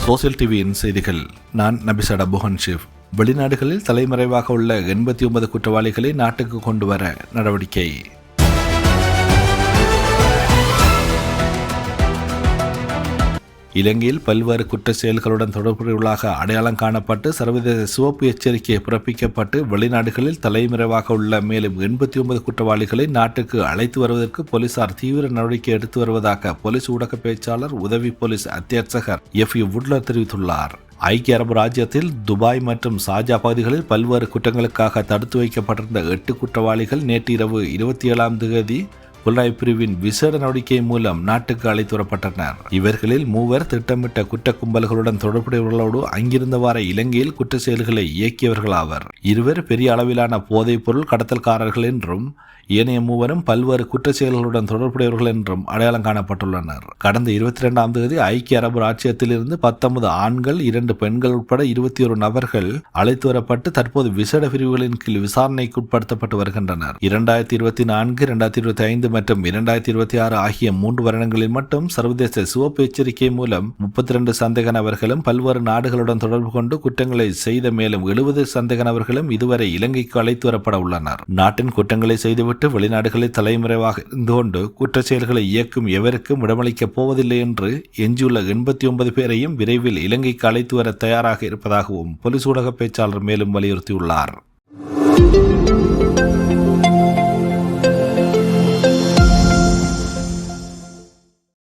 Social டிவியின் செய்திகள். நான் நபிசட புகன் ஷிப். வெளிநாடுகளில் தலைமறைவாக உள்ள 89 குற்றவாளிகளை நாட்டுக்கு கொண்டு வர நடவடிக்கை. இலங்கையில் பல்வேறு குற்ற செயல்களுடன் தொடர்புடையவர்களாக அடையாளம் காணப்பட்டு சர்வதேச சிவப்பு எச்சரிக்கை பிறப்பிக்கப்பட்டு வெளிநாடுகளில் தலைமறைவாக உள்ள மேலும் 89 குற்றவாளிகளை நாட்டுக்கு அழைத்து வருவதற்கு போலீசார் தீவிர நடவடிக்கை எடுத்து வருவதாக போலீஸ் ஊடக பேச்சாளர் உதவி போலீஸ் அத்தியட்சகர் எஃப் வுட்லர் தெரிவித்துள்ளார். ஐக்கிய அரபு ராஜ்யத்தில் துபாய் மற்றும் ஷார்ஜா பகுதிகளில் பல்வேறு குற்றங்களுக்காக தடுத்து வைக்கப்பட்டிருந்த 8 குற்றவாளிகள் நேற்று இரவு 27ஆம் தேதி புலனாய்வு பிரிவின் விசேட நடவடிக்கை மூலம் நாட்டுக்கு அழைத்து வரப்பட்டனர். இவர்களில் 3 திட்டமிட்ட குற்ற கும்பல்களுடன் தொடர்புடையவர்களோடு அங்கிருந்தவாறு இலங்கையில் குற்ற செயல்களை இயக்கியவர்கள் ஆவர். 2 பெரிய அளவிலான போதைப் பொருள் கடத்தல்காரர்கள் என்றும் ஏனைய 3 பல்வேறு குற்ற செயல்களுடன் தொடர்புடையவர்கள் என்றும் அடையாளம் காணப்பட்டுள்ளனர். கடந்த 22ஆம் தேதி ஐக்கிய அரபு ராச்சியத்திலிருந்து 19 ஆண்கள் 2 பெண்கள் உட்பட 21 நபர்கள் அழைத்து வரப்பட்டு தற்போது விசேட பிரிவுகளின் கீழ் விசாரணைக்கு உட்படுத்தப்பட்டு வருகின்றனர். 2024, 2025 மற்றும் 2026 ஆகிய 3 வருடங்களில் மட்டும் சர்வதேச சிவப்பு எச்சரிக்கை மூலம் 32 சந்தேக நபர்களும் பல்வேறு நாடுகளுடன் தொடர்பு கொண்டு குற்றங்களை செய்த மேலும் 70 சந்தேக நபர்களும் இதுவரை இலங்கைக்கு அழைத்து வரப்பட உள்ளனர். நாட்டின் குற்றங்களை செய்துவிட்டு வெளிநாடுகளில் தலைமறைவாக இருந்து கொண்டு குற்ற செயல்களை இயக்கும் எவருக்கும் இடமளிக்கப் போவதில்லை என்று எஞ்சியுள்ள 89 பேரையும் விரைவில் இலங்கைக்கு அழைத்து வர தயாராக இருப்பதாகவும் போலீஸ் ஊடக பேச்சாளர் மேலும் வலியுறுத்தியுள்ளார்.